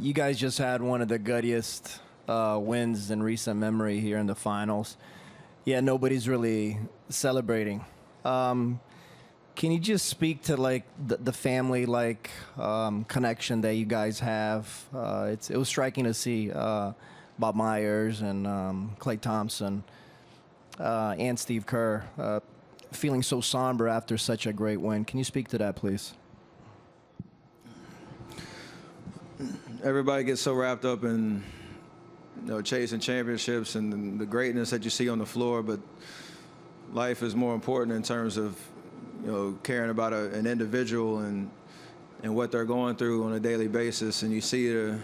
You guys just had one of the guttiest wins in recent memory here in the finals. Yeah, nobody's really celebrating. Can you just speak to like the family connection that you guys have? It was striking to see Bob Myers and Klay Thompson and Steve Kerr feeling so somber after such a great win. Can you speak to that, please? Everybody gets so wrapped up in chasing championships and the greatness that you see on the floor, but life is more important in terms of caring about an individual and what they're going through on a daily basis. And you see the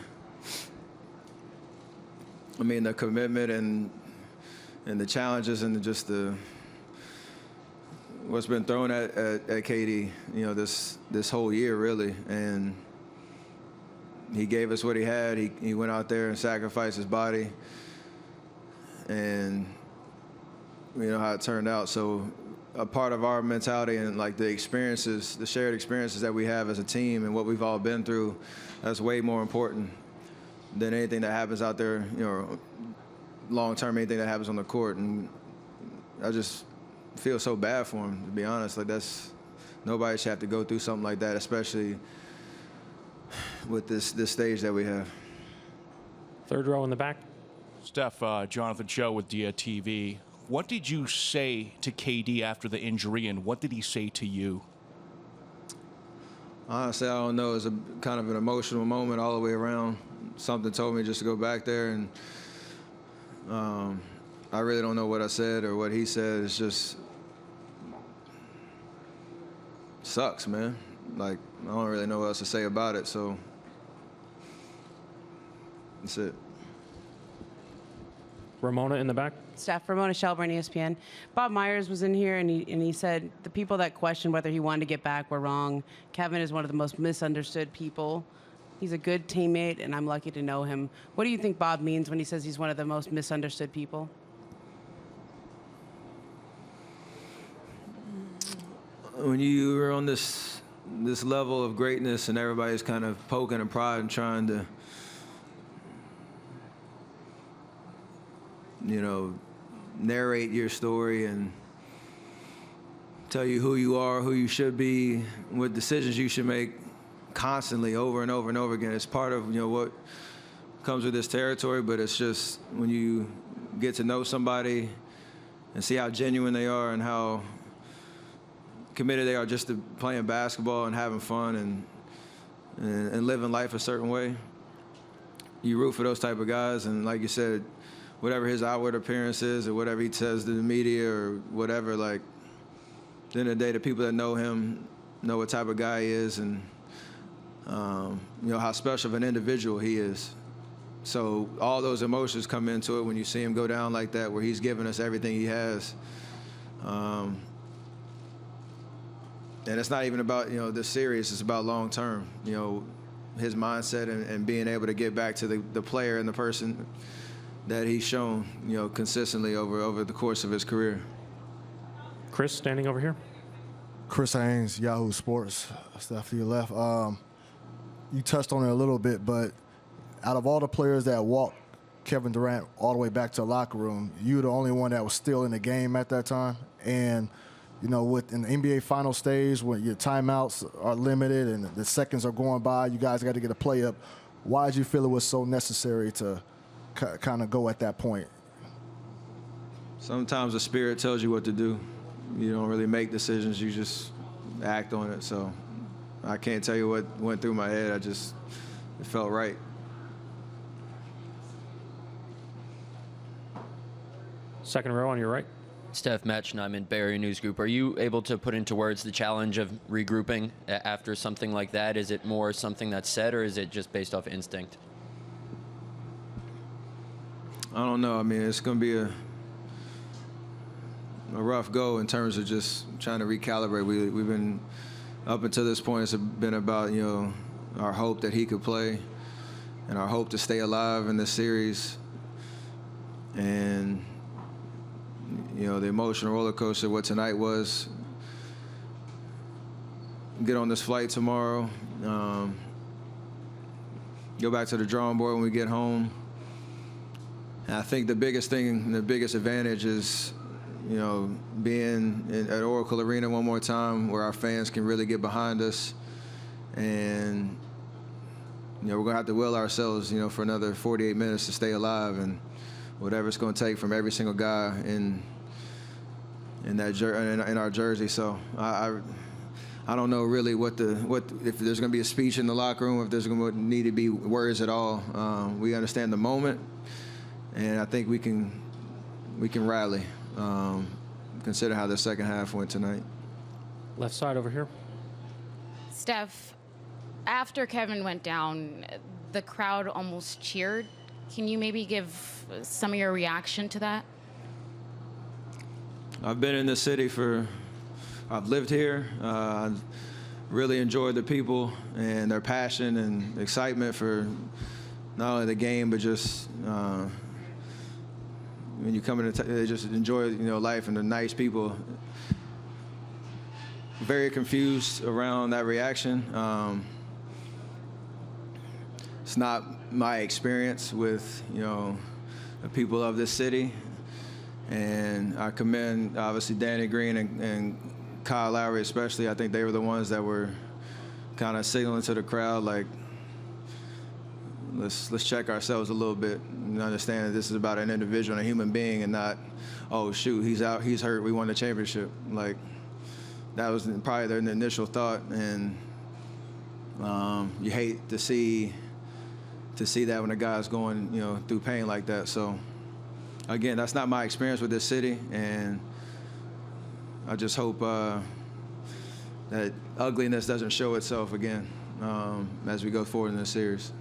commitment and the challenges and just what's been thrown at KD this whole year really. And he gave us what he had. He went out there and sacrificed his body, and you know how it turned out. So a part of our mentality and like the experiences, the shared experiences that we have as a team and what we've all been through, that's way more important than anything that happens out there, long term, anything that happens on the court. And I just feel so bad for him, to be honest. Like nobody should have to go through something like that, especially with this stage that we have. Third row in the back. Steph, Jonathan Cho with DIA-TV. What did you say to KD after the injury, and what did he say to you? Honestly, I don't know. It was kind of an emotional moment all the way around. Something told me just to go back there, and I really don't know what I said or what he said. It's just sucks, man. Like, I don't really know what else to say about it, so that's it. Ramona in the back. Steph, Ramona Shelburne, ESPN. Bob Myers was in here, and he said the people that questioned whether he wanted to get back were wrong. Kevin is one of the most misunderstood people. He's a good teammate, and I'm lucky to know him. What do you think Bob means when he says he's one of the most misunderstood people? When you are on this level of greatness and everybody's kind of poking and prodding and trying to, narrate your story and tell you who you are, who you should be, what decisions you should make constantly over and over and over again. It's part of, what comes with this territory, but it's just when you get to know somebody and see how genuine they are and how committed they are just to playing basketball and having fun and living life a certain way, you root for those type of guys. And like you said, whatever his outward appearance is or whatever he says to the media or whatever, like, at the end of the day, the people that know him know what type of guy he is and, how special of an individual he is. So all those emotions come into it when you see him go down like that, where he's giving us everything he has. And it's not even about, this series, it's about long term. His mindset and being able to get back to the player and the person that he's shown, consistently over the course of his career. Chris, standing over here. Chris Haynes, Yahoo Sports. Steph, to your left. You touched on it a little bit, but out of all the players that walked Kevin Durant all the way back to the locker room, you were the only one that was still in the game at that time. And with in the NBA final stage, when your timeouts are limited and the seconds are going by, you guys got to get a play up. Why did you feel it was so necessary to kind of go at that point? Sometimes the spirit tells you what to do. You don't really make decisions, you just act on it. So I can't tell you what went through my head. It felt right. Second row on your right. Steph Metch, I'm in Bay Area News Group. Are you able to put into words the challenge of regrouping after something like that? Is it more something that's said, or is it just based off instinct? I don't know. It's going to be a rough go in terms of just trying to recalibrate. We've been, up until this point, it's been about, our hope that he could play and our hope to stay alive in this series. And the emotional roller coaster, what tonight was, get on this flight tomorrow, go back to the drawing board when we get home. And I think the biggest thing, the biggest advantage is, you know, being at Oracle Arena one more time where our fans can really get behind us. And, you know, we're going to have to will ourselves, you know, for another 48 minutes to stay alive, and whatever it's going to take from every single guy in our jersey. So I don't know really what if there's going to be a speech in the locker room, if there's going to need to be words at all. We understand the moment, and I think we can rally. Consider how the second half went tonight. Left side over here. Steph, after Kevin went down, the crowd almost cheered. Can you maybe give some of your reaction to that? I've been in this city I've lived here. I really enjoyed the people and their passion and excitement for not only the game, but just when you come in, they just enjoy, you know, life, and the nice people. Very confused around that reaction. It's not my experience with, you know, the people of this city. And I commend, obviously, Danny Green and Kyle Lowry especially. I think they were the ones that were kind of signaling to the crowd, like, let's check ourselves a little bit and understand that this is about an individual and a human being, and not, oh, shoot, he's out, he's hurt, we won the championship. Like, that was probably their initial thought. And you hate to see that when a guy's going, you know, through pain like that. So, again, that's not my experience with this city, and I just hope that ugliness doesn't show itself again as we go forward in this series.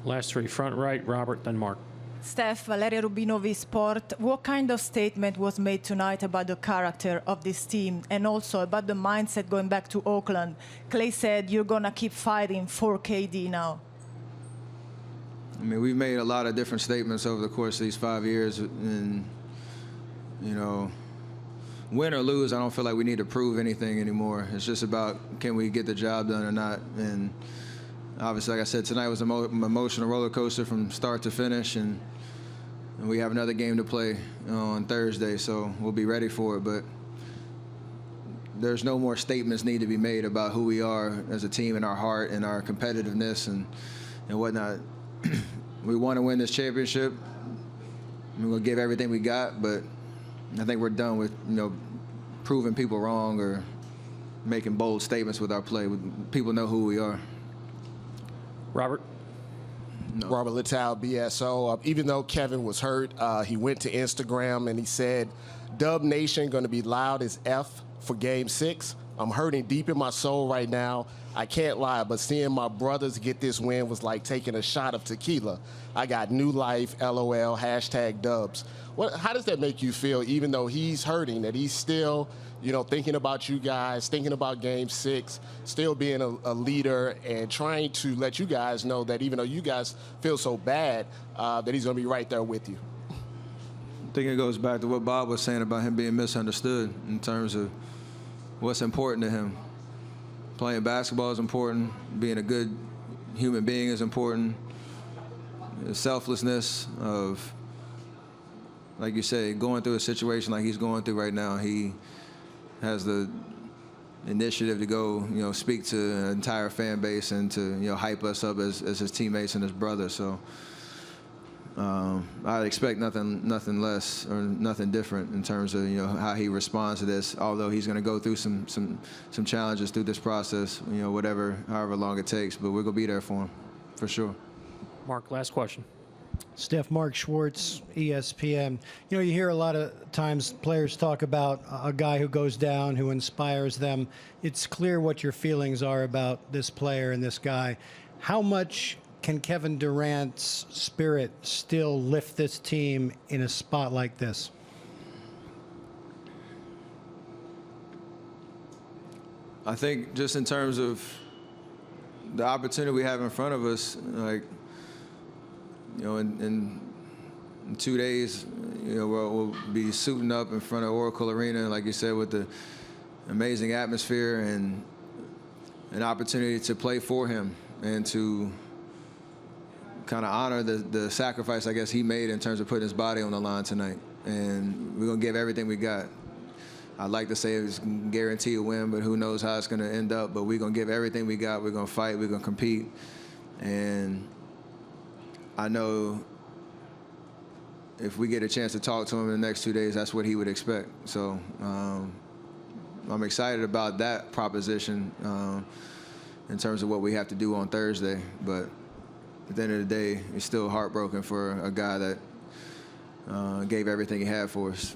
Last three, front right, Robert, then Mark. Steph, Valeria Rubinovi Sport, what kind of statement was made tonight about the character of this team and also about the mindset going back to Oakland? Clay said you're going to keep fighting for KD now. I mean, we've made a lot of different statements over the course of these 5 years, and, you know, win or lose, I don't feel like we need to prove anything anymore. It's just about, can we get the job done or not? And obviously, like I said, tonight was an emotional roller coaster from start to finish, and we have another game to play on Thursday, so we'll be ready for it. But there's no more statements need to be made about who we are as a team and our heart and our competitiveness and whatnot. We want to win this championship. We're going to give everything we got, but I think we're done with, you know, proving people wrong or making bold statements with our play. People know who we are. Robert? No. Robert Littal, BSO. Even though Kevin was hurt, he went to Instagram and he said, Dub Nation going to be loud as F for Game 6. I'm hurting deep in my soul right now. I can't lie, but seeing my brothers get this win was like taking a shot of tequila. I got new life, LOL, #Dubs. How does that make you feel, even though he's hurting, that he's still, you know, thinking about you guys, thinking about Game 6, still being a leader and trying to let you guys know that even though you guys feel so bad, that he's going to be right there with you? I think it goes back to what Bob was saying about him being misunderstood in terms of what's important to him. Playing basketball is important. Being a good human being is important. The selflessness of, like you say, going through a situation like he's going through right now. He has the initiative to go, you know, speak to an entire fan base and to, you know, hype us up as his teammates and his brothers. So I'd expect nothing less or nothing different in terms of, you know, how he responds to this. Although he's going to go through some challenges through this process, you know, however long it takes. But we're going to be there for him, for sure. Mark, last question. Steph, Mark Schwartz, ESPN. You know, you hear a lot of times players talk about a guy who goes down, who inspires them. It's clear what your feelings are about this player and this guy. How much can Kevin Durant's spirit still lift this team in a spot like this? I think just in terms of the opportunity we have in front of us, like, you know, in 2 days, you know, we'll be suiting up in front of Oracle Arena, like you said, with the amazing atmosphere and an opportunity to play for him and to kind of honor the sacrifice, I guess, he made in terms of putting his body on the line tonight. And we're going to give everything we got. I'd like to say it's guarantee a win, but who knows how it's going to end up. But we're going to give everything we got. We're going to fight. We're going to compete. And I know if we get a chance to talk to him in the next 2 days, that's what he would expect. So I'm excited about that proposition in terms of what we have to do on Thursday. But at the end of the day, it's still heartbroken for a guy that gave everything he had for us.